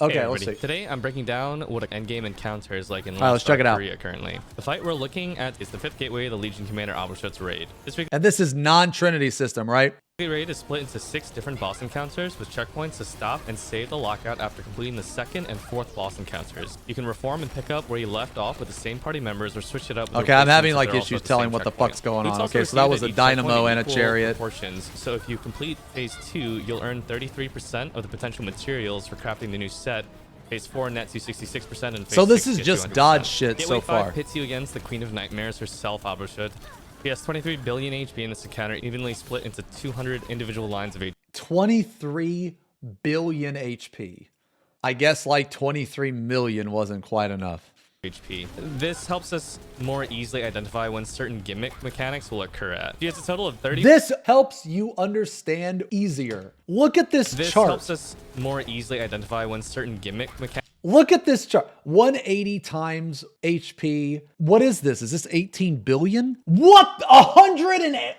Okay, Hey let's see. Today I'm breaking down what an endgame encounter is like in let's Lost check it Ark out. Korea currently. The fight we're looking at is the 5th gateway, the Legion Commander Abershot's raid. This And this is non-Trinity system, right? raid is split into 6 different boss encounters with checkpoints to stop and save the lockout after completing the 2nd and 4th boss encounters. You can reform and pick up where you left off with the same party members or switch it up with Okay, I'm having replacements like if they're issues also at the telling same what the checkpoint. fuck's going on. Loot's also Okay, so that was received a at each dynamo checkpoint in and a equal chariot. proportions. So if you complete phase 2, you'll earn 33% of the potential materials for crafting the new set. Phase 4 nets you 66% and phase So this 6 is gets you just 100%. dodge shit Gateway so 5 far. pits you against the Queen of Nightmares herself, Abershot. He has 23 billion HP in this encounter, evenly split into 200 individual lines of HP. 23 billion HP. I guess like 23 million wasn't quite enough. This helps us more easily identify when certain gimmick mechanics will occur at. He has a total of 30. This helps you understand easier. Look at this chart. Helps us more easily identify when certain gimmick mechanics. Look at this chart. 180 times HP. What is this? Is this 18 billion? What? 108?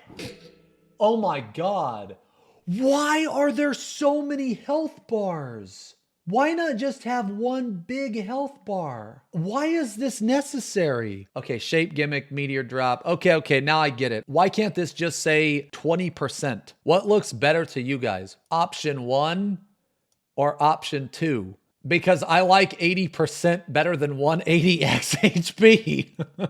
Oh my God. Why are there so many health bars? Why not just have one big health bar? Why is this necessary? Okay, shape, gimmick, meteor drop. Okay, now I get it. Why can't this just say 20%? What looks better to you guys? Option 1 or option 2? Because I like 80% better than 180x HP.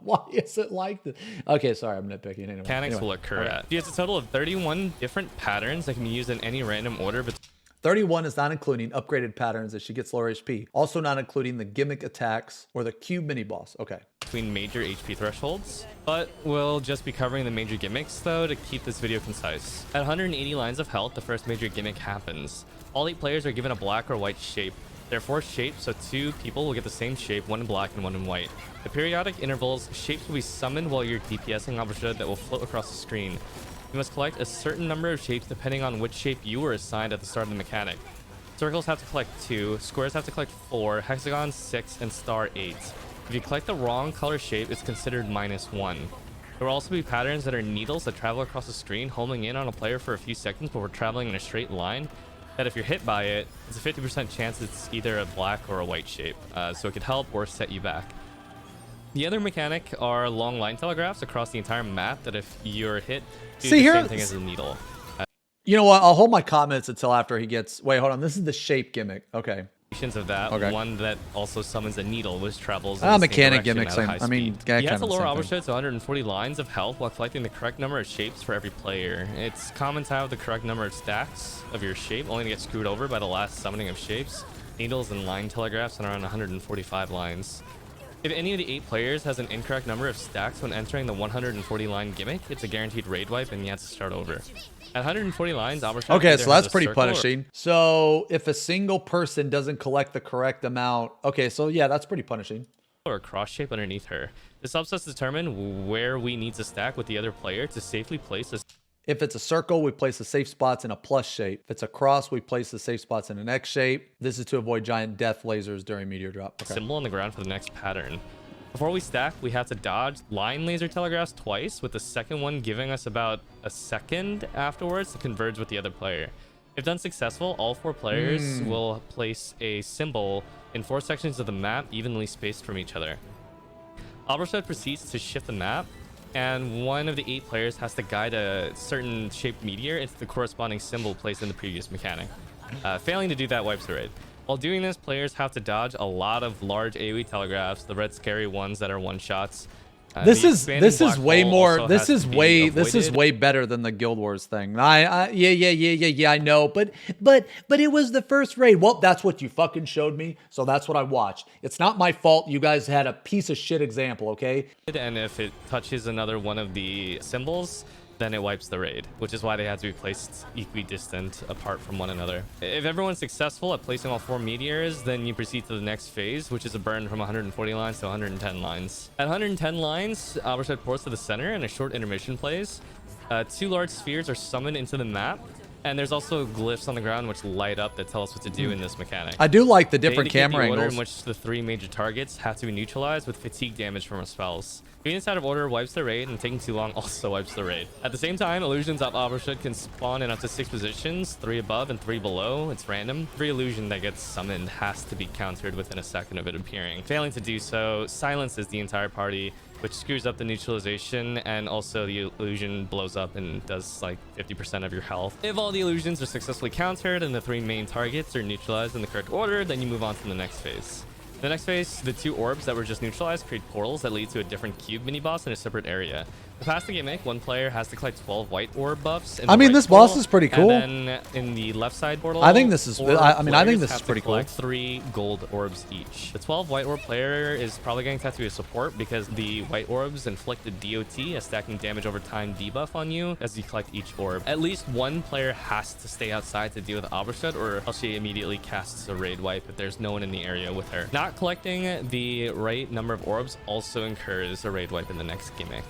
Why is it like this? Okay, sorry, I'm nitpicking. Anyway. Mechanics will occur at. He has a total of 31 different patterns that can be used in any random order. But 31 is not including upgraded patterns as she gets lower HP. Also not including the gimmick attacks or the cube mini boss. Okay. Between major HP thresholds, but we'll just be covering the major gimmicks though to keep this video concise. At 180 lines of health, the first major gimmick happens. All 8 players are given a black or white shape. There are 4 shapes, so 2 people will get the same shape, 1 in black and 1 in white. At periodic intervals, shapes will be summoned while you're DPSing Abershot that will float across the screen. You must collect a certain number of shapes depending on which shape you were assigned at the start of the mechanic. Circles have to collect 2, squares have to collect 4, hexagons 6, and star 8. If you collect the wrong color shape, it's considered -1. There will also be patterns that are needles that travel across the screen, homing in on a player for a few seconds before traveling in a straight line. That if you're hit by it, it's a 50% chance it's either a black or a white shape, so it could help or set you back. The other mechanic are long line telegraphs across the entire map that if you're hit, do the same thing as a needle. You know what? I'll hold my comments until after he gets... Wait, hold on. This is the shape gimmick. Okay. Of that, one that also summons a needle, which travels in mechanic gimmicks. I mean, you have to lower Abershot to 140 lines of health while collecting the correct number of shapes for every player. It's common to have the correct number of stacks of your shape, only to get screwed over by the last summoning of shapes. Needles and line telegraphs are around 145 lines. If any of the 8 players has an incorrect number of stacks when entering the 140 line gimmick, it's a guaranteed raid wipe and you have to start over. At 140 lines, Abershot okay, so that's pretty punishing. So if a single person doesn't collect the correct amount, okay, so yeah, that's pretty punishing. Or a cross shape underneath her. This helps us determine where we need to stack with the other player to safely place a... If it's a circle, we place the safe spots in a plus shape. If it's a cross, we place the safe spots in an X shape. This is to avoid giant death lasers during meteor drop. Okay. Symbol on the ground for the next pattern. Before we stack, we have to dodge line laser telegraphs twice, with the second one giving us about a second afterwards to converge with the other player. If done successful, all 4 players will place a symbol in 4 sections of the map evenly spaced from each other. Abershot proceeds to shift the map, and one of the 8 players has to guide a certain shaped meteor into the corresponding symbol placed in the previous mechanic. Failing to do that wipes the raid. While doing this, players have to dodge a lot of large AoE telegraphs, the red scary ones that are one-shots. This is way more. This is way better than the Guild Wars thing. Yeah, I know, but it was the first raid. Well, that's what you fucking showed me, so that's what I watched. It's not my fault. You guys had a piece of shit example, okay? And if it touches another one of the symbols, then it wipes the raid, which is why they had to be placed equidistant apart from one another. If everyone's successful at placing all 4 meteors, then you proceed to the next phase, which is a burn from 140 lines to 110 lines. At 110 lines, Abershot ports to the center and a short intermission plays. 2 large spheres are summoned into the map. And there's also glyphs on the ground which light up that tell us what to do in this mechanic. I do like the They different indicate camera the order angles. in which the 3 major targets have to be neutralized with fatigue damage from our spells. Doing this out of order wipes the raid, and taking too long also wipes the raid. At the same time, illusions of Abershud can spawn in up to 6 positions, 3 above and 3 below. It's random. Every illusion that gets summoned has to be countered within a second of it appearing. Failing to do so silences the entire party, which screws up the neutralization, and also the illusion blows up and does like 50% of your health. If all the illusions are successfully countered and the 3 main targets are neutralized in the correct order, then you move on to the next phase. The next phase, the 2 orbs that were just neutralized create portals that lead to a different cube mini-boss in a separate area. To pass the gimmick, one player has to collect 12 white orb buffs. I mean, this boss is pretty cool. And then in the left side portal, I think this is. I mean, I think this have is to pretty cool. collect 3 gold orbs each. The 12 white orb player is probably going to have to be a support because the white orbs inflict a DOT, a stacking damage over time debuff on you as you collect each orb. At least one player has to stay outside to deal with Abershud, or else she immediately casts a raid wipe if there's no one in the area with her. Not collecting the right number of orbs also incurs a raid wipe in the next gimmick.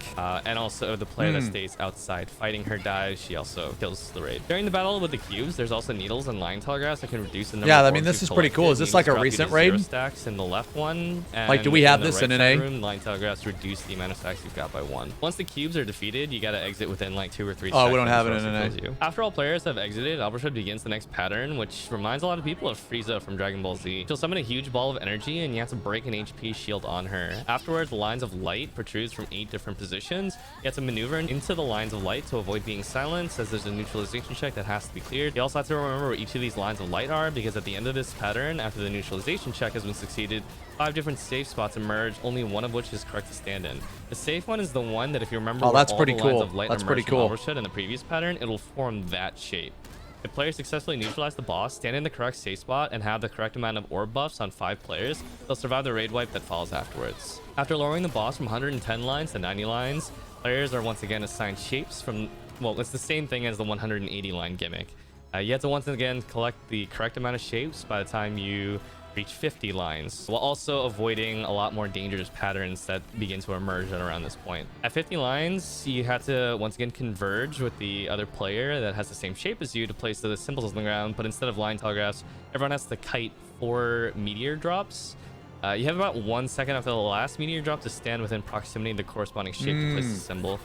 And also the player that stays outside fighting her dies, she also kills the raid. During the battle with the cubes, there's also needles and line telegraphs that can reduce the number of Yeah, I orbs mean, this you is pretty cool. Is collected. this like a Needles drop you recent to 0 raid? stacks in the left one, and Like, do we have in the this in right an side A? room, line telegraphs reduce the amount of stacks you've got by 1. Once the cubes are defeated, you gotta exit within like 2 or 3 Oh, stacks. we don't have it before in an she A. kills you. After all players have exited, Abershud begins the next pattern, which reminds a lot of people of Frieza from Dragon Ball Z. She'll summon a huge ball of energy, and you have to break an HP shield on her. Afterwards, lines of light protrudes from 8 different positions. You have to maneuver into the lines of light to avoid being silenced, as there's a neutralization check that has to be cleared. You also have to remember where each of these lines of light are, because at the end of this pattern, after the neutralization check has been succeeded, 5 different safe spots emerge, only one of which is correct to stand in. The safe one is the one that if you remember where that's all pretty the lines cool. of light That's emerged pretty from cool. Abershud in the previous pattern, it'll form that shape. If players successfully neutralize the boss, stand in the correct safe spot, and have the correct amount of orb buffs on 5 players, they'll survive the raid wipe that follows afterwards. After lowering the boss from 110 lines to 90 lines, players are once again assigned shapes from, well, it's the same thing as the 180 line gimmick. You have to once again collect the correct amount of shapes by the time you reach 50 lines, while also avoiding a lot more dangerous patterns that begin to emerge at around this point. At 50 lines, you have to once again converge with the other player that has the same shape as you to place the symbols on the ground, but instead of line telegraphs, everyone has to kite 4 meteor drops. You have about 1 second after the last meteor drop to stand within proximity of the corresponding shape to place the symbol.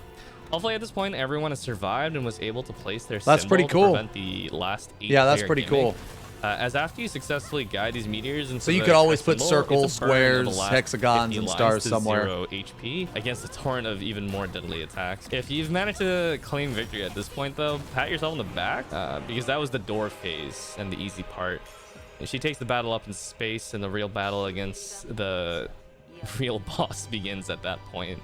Hopefully at this point, everyone has survived and was able to place their symbol pretty cool. to prevent the last 8 Yeah, that's player pretty gimmick. cool. As after you successfully guide these meteors into So you the could always correct put symbol, circles, it's a burn of the squares, last hexagons, 50 and lines stars to somewhere. 0 HP against a torrent of even more deadly attacks. If you've managed to claim victory at this point, though, pat yourself on the back because that was the door phase and the easy part. She takes the battle up in space, and the real battle against the real boss begins at that point.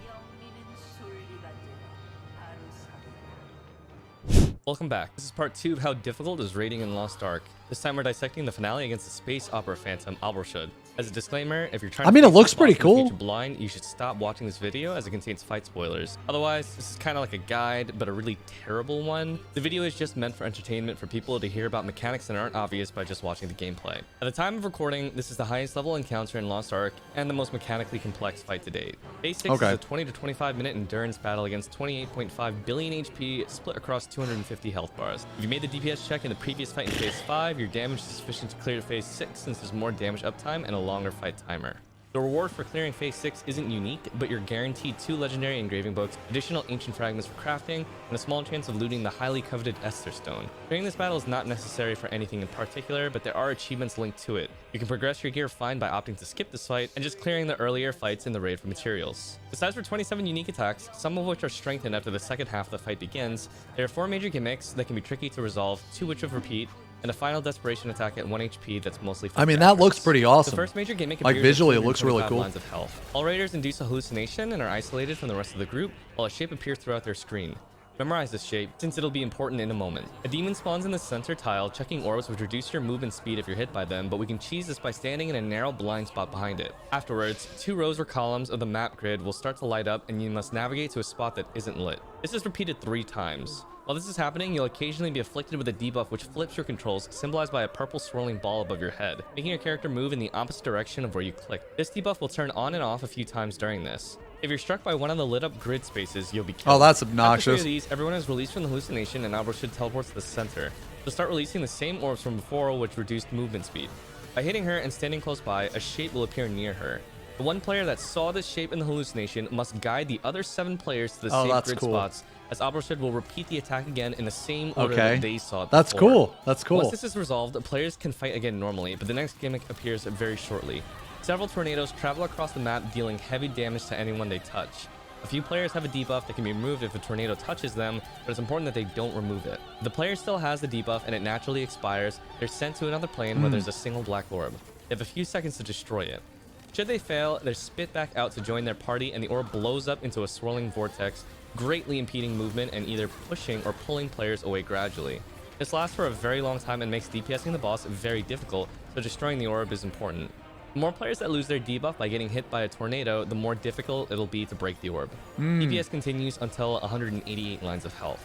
Welcome back. This is part 2 of how difficult is raiding in Lost Ark. This time we're dissecting the finale against the space opera phantom Abershud. As a disclaimer, if you're trying to mean, it face looks this pretty boss in the cool. future blind, you should stop watching this video as it contains fight spoilers. Otherwise, this is kind of like a guide, but a really terrible one. The video is just meant for entertainment for people to hear about mechanics that aren't obvious by just watching the gameplay. At the time of recording, this is the highest level encounter in Lost Ark and the most mechanically complex fight to date. Phase 6 is a 20 to 25 minute endurance battle against 28.5 billion HP split across 250 health bars. If you made the DPS check in the previous fight in Phase 5, your damage is sufficient to clear to Phase 6 since there's more damage uptime and a longer fight timer. The reward for clearing Phase 6 isn't unique, but you're guaranteed 2 legendary engraving books, additional ancient fragments for crafting, and a small chance of looting the highly coveted Esther Stone. Clearing this battle is not necessary for anything in particular, but there are achievements linked to it. You can progress your gear fine by opting to skip this fight and just clearing the earlier fights in the raid for materials. Besides for 27 unique attacks, some of which are strengthened after the second half of the fight begins, there are 4 major gimmicks that can be tricky to resolve, 2 which of repeat, and a final desperation attack at 1 HP that's mostly for I mean, that looks pretty awesome. The first major gimmick Like, appears at visually, it looks really 225 cool. lines of health. All raiders induce a hallucination and are isolated from the rest of the group, while a shape appears throughout their screen. Memorize this shape, since it'll be important in a moment. A demon spawns in the center tile, checking orbs which reduce your movement speed if you're hit by them, but we can cheese this by standing in a narrow blind spot behind it. Afterwards, 2 rows or columns of the map grid will start to light up, and you must navigate to a spot that isn't lit. This is repeated 3 times. While this is happening, you'll occasionally be afflicted with a debuff which flips your controls, symbolized by a purple swirling ball above your head, making your character move in the opposite direction of where you click. This debuff will turn on and off a few times during this. If you're struck by one of the lit up grid spaces, you'll be killed. Oh, that's After 3 obnoxious. of these, everyone is released from the hallucination and Abershud teleports to the center. They'll start releasing the same orbs from before, which reduced movement speed. By hitting her and standing close by, a shape will appear near her. The one player that saw this shape in the hallucination must guide the other 7 players to the same grid spots, as Abroshed will repeat the attack again in the same order that they saw it before. That's cool. That's cool. Once this is resolved, players can fight again normally, but the next gimmick appears very shortly. Several tornadoes travel across the map, dealing heavy damage to anyone they touch. A few players have a debuff that can be removed if a tornado touches them, but it's important that they don't remove it. The player still has the debuff and it naturally expires. They're sent to another plane where there's a single black orb. They have a few seconds to destroy it. Should they fail, they're spit back out to join their party, and the orb blows up into a swirling vortex, greatly impeding movement and either pushing or pulling players away gradually. This lasts for a very long time and makes DPSing the boss very difficult, so destroying the orb is important. The more players that lose their debuff by getting hit by a tornado, the more difficult it'll be to break the orb. DPS continues until 188 lines of health.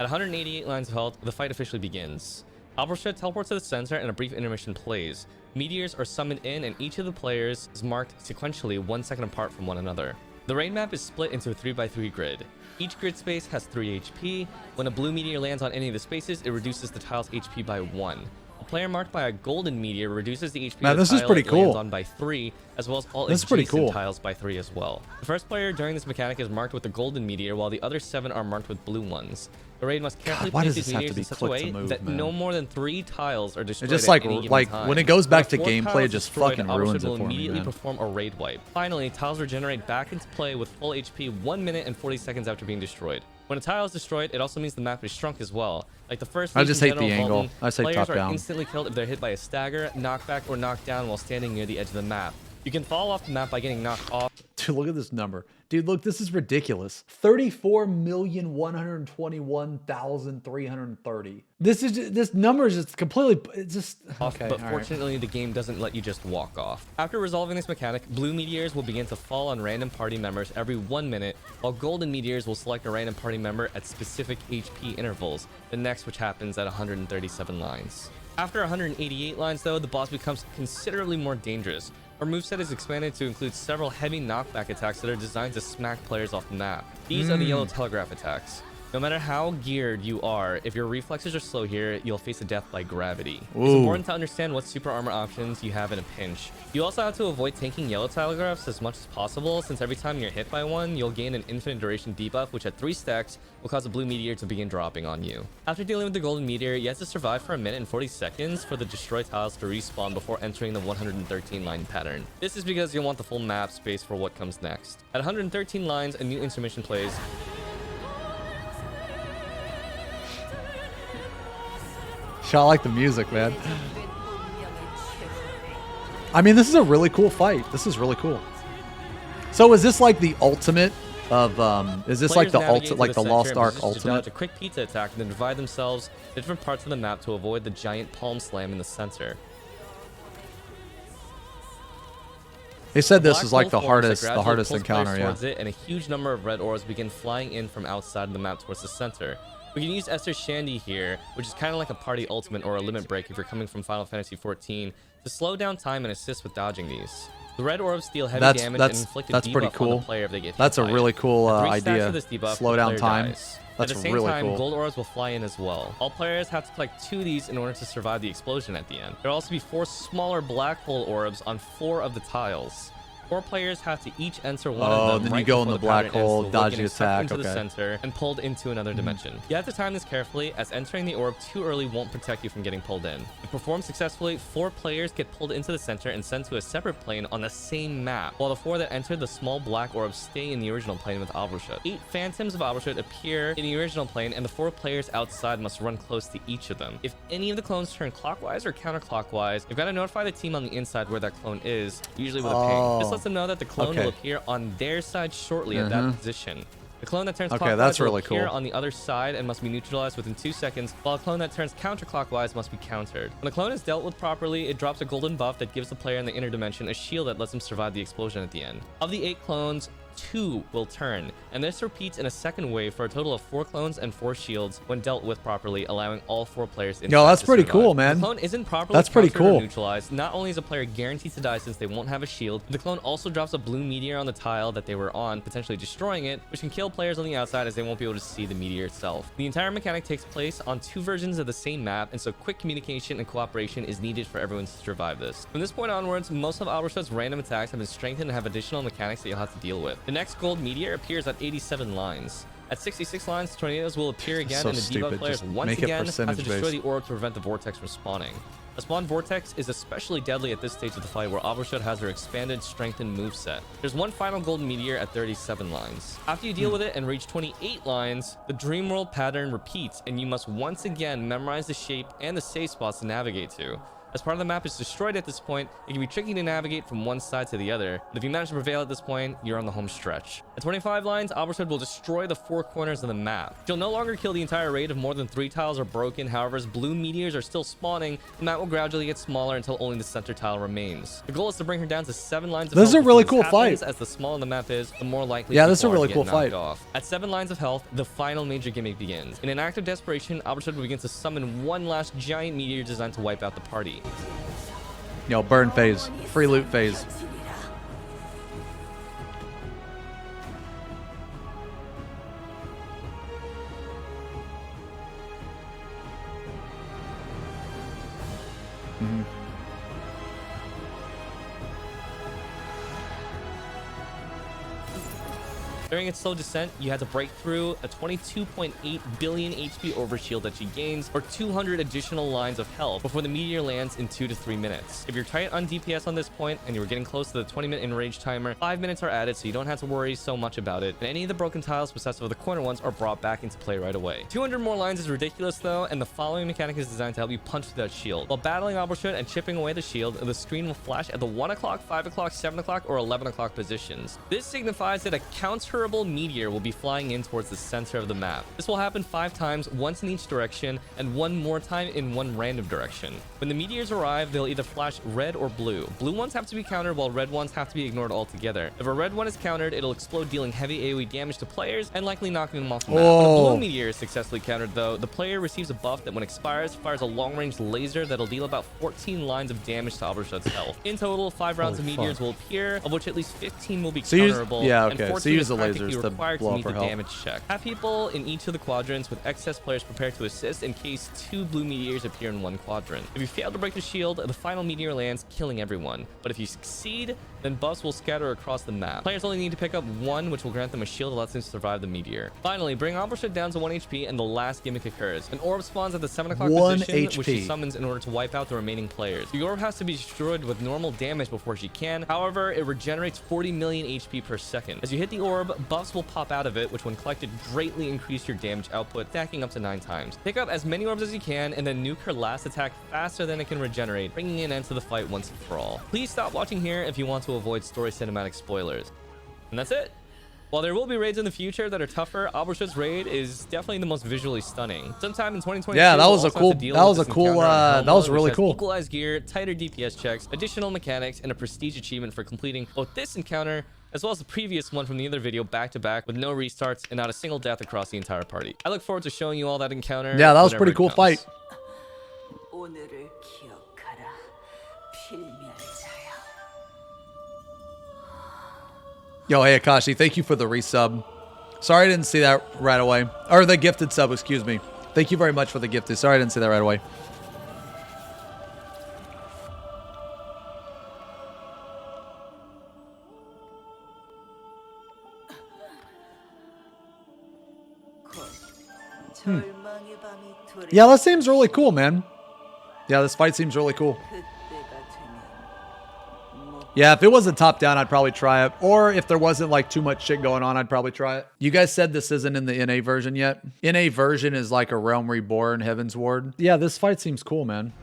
At 188 lines of health, the fight officially begins. Abroshed teleports to the center and a brief intermission plays. Meteors are summoned in and each of the players is marked sequentially 1 second apart from one another. The raid map is split into a 3x3 grid. Each grid space has 3 HP. When a blue meteor lands on any of the spaces, it reduces the tile's HP by 1. A player marked by a golden meteor reduces the HP of the tile it lands on by 3, as well as all adjacent tiles by 3 as well. The first player during this mechanic is marked with the golden meteor, while the other 7 are marked with blue ones. The raid must carefully place these meteors in such a way that no more than 3 tiles are destroyed at any given time. When it goes back to gameplay, it just fucking ruins it for me, man. Immediately perform a raid wipe. Finally, tiles regenerate back into play with full HP 1 minute and 40 seconds after being destroyed. When a tile is destroyed, it also means the map is shrunk as well. Like the first I just hate the angle. I say top down. Players are instantly killed if they're hit by a stagger, knockback, or knockdown while standing near the edge of the map. You can fall off the map by getting knocked off. Dude, look at this number. Dude, look, this is ridiculous. 34,121,330. This number is just completely, it's just, okay. But fortunately, the game doesn't let you just walk off. After resolving this mechanic, blue meteors will begin to fall on random party members every 1 minute, while golden meteors will select a random party member at specific HP intervals, the next which happens at 137 lines. After 188 lines though, the boss becomes considerably more dangerous. Our moveset is expanded to include several heavy knockback attacks that are designed to smack players off the map. These are the yellow telegraph attacks. No matter how geared you are, if your reflexes are slow here, you'll face a death by gravity. It's important to understand what super armor options you have in a pinch. You also have to avoid tanking yellow telegraphs as much as possible, since every time you're hit by one, you'll gain an infinite duration debuff, which at 3 stacks will cause a blue meteor to begin dropping on you. After dealing with the golden meteor, you have to survive for 1 minute and 40 seconds for the destroyed tiles to respawn before entering the 113 line pattern. This is because you'll want the full map space for what comes next. At 113 lines, a new intermission plays. I like the music, man. I mean, this is a really cool fight. This is really cool. So is this like the ultimate of, is this like the ultimate, like the Lost Ark ultimate? A quick pizza attack and then divide themselves to different parts of the map to avoid the giant palm slam in the center. They said this is like the hardest encounter, yeah. It, and a huge number of red orbs begin flying in from outside of the map towards the center. We can use Esther's Shandy here, which is kind of like a party ultimate or a limit break if you're coming from Final Fantasy XIV, to slow down time and assist with dodging these. The red orbs deal heavy damage and inflict a debuff on the player if they get hit. That's a really cool idea. This debuff, slow down time. Dies. That's At the same really time, cool. gold orbs will fly in as well. All players have to collect 2 of these in order to survive the explosion at the end. There will also be 4 smaller black hole orbs on 4 of the tiles. 4 players have to each enter one of them. Then you go in the black hole, dodge the attack, into the center, and pulled into another dimension. You have to time this carefully, as entering the orb too early won't protect you from getting pulled in. If performed successfully, 4 players get pulled into the center and sent to a separate plane on the same map, while the 4 that entered the small black orb stay in the original plane with Abroshed. 8 phantoms of Abroshed appear in the original plane, and the 4 players outside must run close to each of them. If any of the clones turn clockwise or counterclockwise, you've got to notify the team on the inside where that clone is, usually with a ping. This lets them know that the clone will appear on their side shortly at that position. The clone that turns clockwise will appear on the other side and must be neutralized within 2 seconds, while a clone that turns counterclockwise must be countered. When the clone is dealt with properly, it drops a golden buff that gives the player in the inner dimension a shield that lets them survive the explosion at the end. Of the 8 clones, 2 will turn, and this repeats in a second wave for a total of 4 clones and 4 shields when dealt with properly, allowing all 4 players inside. Yo, that's to pretty survive. cool, man. The clone isn't properly That's pretty countered or cool. neutralized. Not only is a player guaranteed to die since they won't have a shield, but the clone also drops a blue meteor on the tile that they were on, potentially destroying it, which can kill players on the outside as they won't be able to see the meteor itself. The entire mechanic takes place on 2 versions of the same map, and so quick communication and cooperation is needed for everyone to survive this. From this point onwards, most of Albershot's random attacks have been strengthened and have additional mechanics that you'll have to deal with. The next gold meteor appears at 87 lines. At 66 lines, tornadoes will appear again, so and the debuff stupid. players Just once make it again have to destroy percentage-based. the orb to prevent the vortex from spawning. A spawn vortex is especially deadly at this stage of the fight, where Albershot has her expanded, strengthened moveset. There's one final golden meteor at 37 lines. After you deal with it and reach 28 lines, the dream world pattern repeats, and you must once again memorize the shape and the safe spots to navigate to. As part of the map is destroyed at this point, it can be tricky to navigate from one side to the other, but if you manage to prevail at this point, you're on the home stretch. At 25 lines, Albershot will destroy the 4 corners of the map. She'll no longer kill the entire raid if more than 3 tiles are broken. However, as blue meteors are still spawning, the map will gradually get smaller until only the center tile remains. The goal is to bring her down to 7 lines of This is health a really before this cool happens, fight. as the smaller the map is, the more likely Yeah, this is a people are really to cool get knocked fight. off. At 7 lines of health, the final major gimmick begins. In an act of desperation, Albershot will begin to summon one last giant meteor designed to wipe out the party. Yo, burn phase. Free loot phase. During its slow descent, you had to break through a 22.8 billion HP overshield that she gains, or 200 additional lines of health before the meteor lands in 2 to 3 minutes. If you're tight on DPS on this point and you were getting close to the 20-minute enrage timer, 5 minutes are added, so you don't have to worry so much about it, and any of the broken tiles possessed of the corner ones are brought back into play right away. 200 more lines is ridiculous though, and the following mechanic is designed to help you punch through that shield. While battling Albershot and chipping away the shield, the screen will flash at the 1 o'clock, 5 o'clock, 7 o'clock, or 11 o'clock positions. This signifies that a counterable meteor will be flying in towards the center of the map. This will happen 5 times, once in each direction, and 1 more time in one random direction. When the meteors arrive, they'll either flash red or blue. Blue ones have to be countered, while red ones have to be ignored altogether. If a red one is countered, it'll explode, dealing heavy AoE damage to players and likely knocking them off the map. When a blue meteor is successfully countered though, the player receives a buff that when expires, fires a long-range laser that'll deal about 14 lines of damage to Albershot's health. In total, 5 rounds of meteors will appear, of which at least 15 will be counterable, yeah, and okay. 14 So use is the practically lasers to required to blow up meet her the health. damage check. Have people in each of the quadrants with excess players prepared to assist in case 2 blue meteors appear in one quadrant. If you fail to break the shield, the final meteor lands, killing everyone. But if you succeed, then buffs will scatter across the map. Players only need to pick up 1, which will grant them a shield that lets them survive the meteor. Finally, bring Albershot down to 1 HP, and the last gimmick occurs. An orb spawns at the 7 o'clock 1 position, which she HP. summons in order to wipe out the remaining players. The orb has to be destroyed with normal damage before she can. However, it regenerates 40 million HP per second. As you hit the orb, buffs will pop out of it, which when collected greatly increase your damage output, stacking up to 9 times. Pick up as many orbs as you can, and then nuke her last attack faster than it can regenerate, bringing an end to the fight once and for all. Please stop watching here if you want to avoid story cinematic spoilers. And that's it. While there will be raids in the future that are tougher, Albershot's raid is definitely the most visually stunning. Sometime in 2022, Yeah, that we'll was a also cool- have to deal that with was a this cool, encounter on Helma, that was which really has cool. Equalized gear, tighter DPS checks, additional mechanics, and a prestige achievement for completing both this encounter as well as the previous one from the other video back to back with no restarts and not a single death across the entire party. I look forward to showing you all that encounter. Yeah, that was a whenever pretty it cool comes. fight. 오늘을 기억하라, 필멸자여. Yo, hey Akashi, thank you for the resub. Sorry I didn't see that right away. Or the gifted sub, excuse me. Thank you very much for the gifted. Sorry I didn't see that right away. 절망의 밤이 도래. Yeah, that seems really cool, man. Yeah, this fight seems really cool. 그때가 되면 Yeah, if it wasn't top down, I'd probably try it. Or if there wasn't like too much shit going on, I'd probably try it. You guys said this isn't in the NA version yet. NA version is like a Realm Reborn, Heaven's Ward. Yeah, this fight seems cool, man.